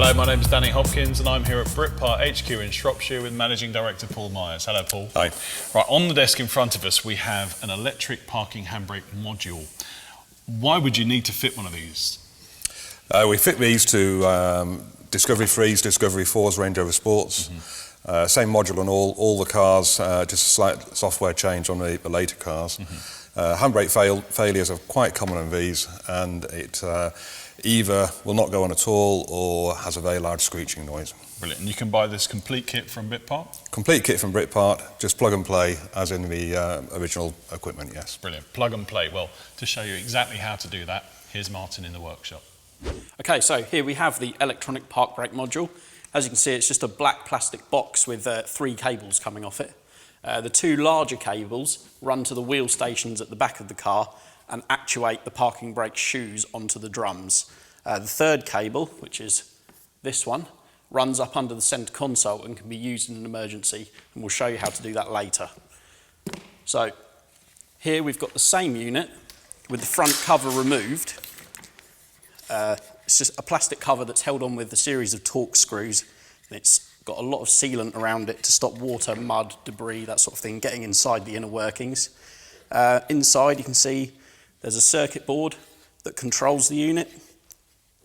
Hello, my name is Danny Hopkins and I'm here at Britpart HQ in Shropshire with Managing Director Paul Myers. Hello, Paul. Hi. Right, on the desk in front of us we have an electric parking handbrake module. Why would you need to fit one of these? We fit these to Discovery 3s, Discovery 4s, Range Rover Sports. Same module on all the cars, just a slight software change on the later cars. Handbrake failures are quite common on these, and it either will not go on at all or has a very large screeching noise. Brilliant. And you can buy this complete kit from Britpart? Complete kit from Britpart, just plug and play as in the original equipment, yes. Brilliant. Plug and play. Well, to show you exactly how to do that, here's Martin in the workshop. Okay, so here we have the electronic park brake module. As you can see, it's just a black plastic box with 3 cables coming off it. The 2 larger cables run to the wheel stations at the back of the car and actuate the parking brake shoes onto the drums. The 3rd cable, which is this one, runs up under the centre console and can be used in an emergency, and we'll show you how to do that later. So here we've got the same unit with the front cover removed. It's just a plastic cover that's held on with a series of torque screws, and it's got a lot of sealant around it to stop water, mud, debris, that sort of thing getting inside the inner workings. Inside you can see there's a circuit board that controls the unit,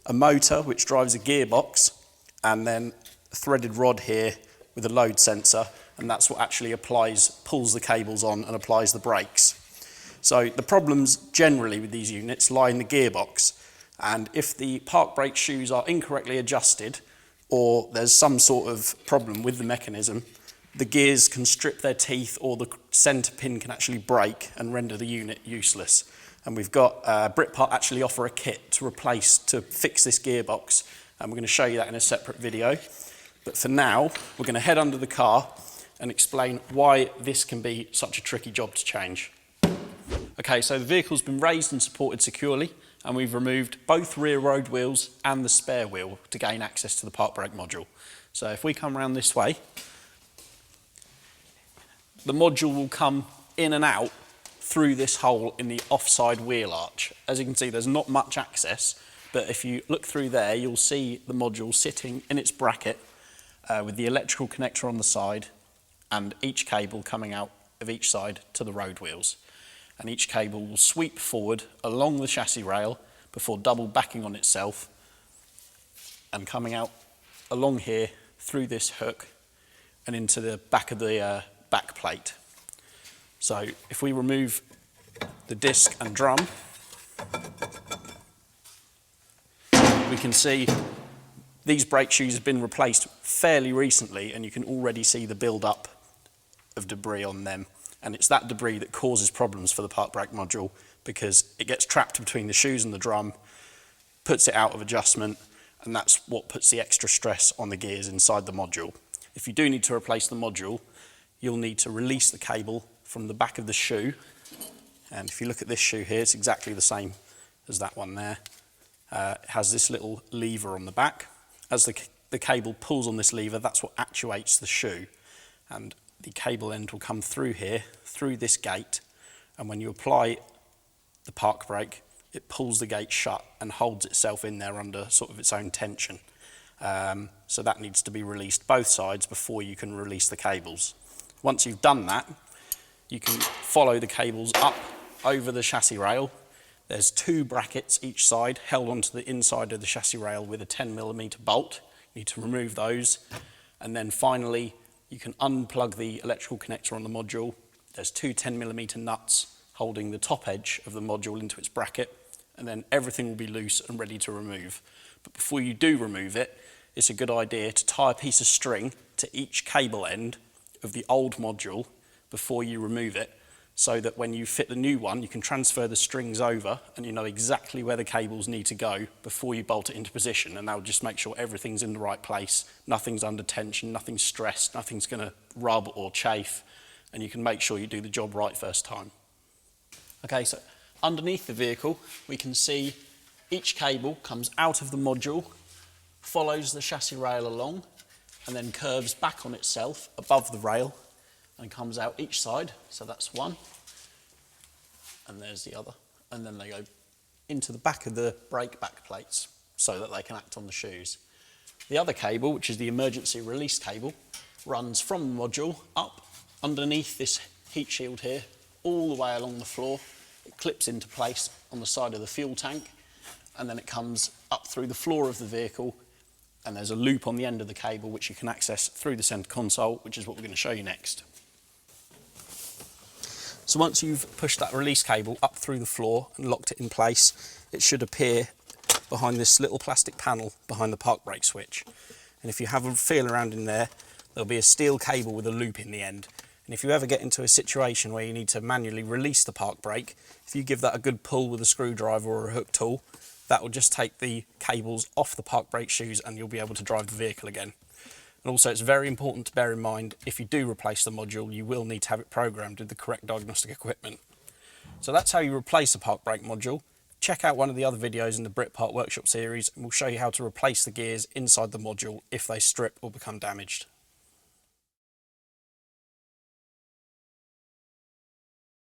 a motor which drives a gearbox, and then a threaded rod here with a load sensor, and that's what actually pulls the cables on and applies the brakes. So the problems generally with these units lie in the gearbox, and if the park brake shoes are incorrectly adjusted or there's some sort of problem with the mechanism, the gears can strip their teeth or the centre pin can actually break and render the unit useless. And we've got Britpart actually offer a kit to fix this gearbox, and we're going to show you that in a separate video. But for now, we're going to head under the car and explain why this can be such a tricky job to change. Okay, so the vehicle's been raised and supported securely, and we've removed both rear road wheels and the spare wheel to gain access to the park brake module. So if we come around this way, the module will come in and out through this hole in the offside wheel arch. As you can see, there's not much access, but if you look through there, you'll see the module sitting in its bracket with the electrical connector on the side and each cable coming out of each side to the road wheels. And each cable will sweep forward along the chassis rail before double backing on itself and coming out along here through this hook and into the back of the back plate. So if we remove the disc and drum, we can see these brake shoes have been replaced fairly recently, and you can already see the build-up of debris on them. And it's that debris that causes problems for the park brake module, because it gets trapped between the shoes and the drum, puts it out of adjustment, and that's what puts the extra stress on the gears inside the module. If you do need to replace the module, you'll need to release the cable from the back of the shoe. And if you look at this shoe here, it's exactly the same as that one there. It has this little lever on the back. As the cable pulls on this lever, that's what actuates the shoe. And the cable end will come through here, through this gate, and when you apply the park brake, it pulls the gate shut and holds itself in there under sort of its own tension. So that needs to be released both sides before you can release the cables. Once you've done that, you can follow the cables up over the chassis rail. There's 2 brackets each side held onto the inside of the chassis rail with a 10mm bolt. You need to remove those, and then finally you can unplug the electrical connector on the module. There's 2 10mm nuts holding the top edge of the module into its bracket, and then everything will be loose and ready to remove. But before you do remove it, it's a good idea to tie a piece of string to each cable end of the old module before you remove it, so that when you fit the new one, you can transfer the strings over and you know exactly where the cables need to go before you bolt it into position, and that will just make sure everything's in the right place, nothing's under tension, nothing's stressed, nothing's going to rub or chafe, and you can make sure you do the job right first time. Okay, so underneath the vehicle, we can see each cable comes out of the module, follows the chassis rail along, and then curves back on itself above the rail and comes out each side. So that's one, and there's the other, and then they go into the back of the brake back plates so that they can act on the shoes. The other cable, which is the emergency release cable, runs from the module up underneath this heat shield here, all the way along the floor. It clips into place on the side of the fuel tank, and then it comes up through the floor of the vehicle, and there's a loop on the end of the cable which you can access through the centre console, which is what we're going to show you next. So once you've pushed that release cable up through the floor and locked it in place, it should appear behind this little plastic panel behind the park brake switch. And if you have a feel around in there, there'll be a steel cable with a loop in the end. And if you ever get into a situation where you need to manually release the park brake, if you give that a good pull with a screwdriver or a hook tool, that will just take the cables off the park brake shoes and you'll be able to drive the vehicle again. And also it's very important to bear in mind, if you do replace the module, you will need to have it programmed with the correct diagnostic equipment. So that's how you replace a park brake module. Check out one of the other videos in the Britpart Workshop series and we'll show you how to replace the gears inside the module if they strip or become damaged.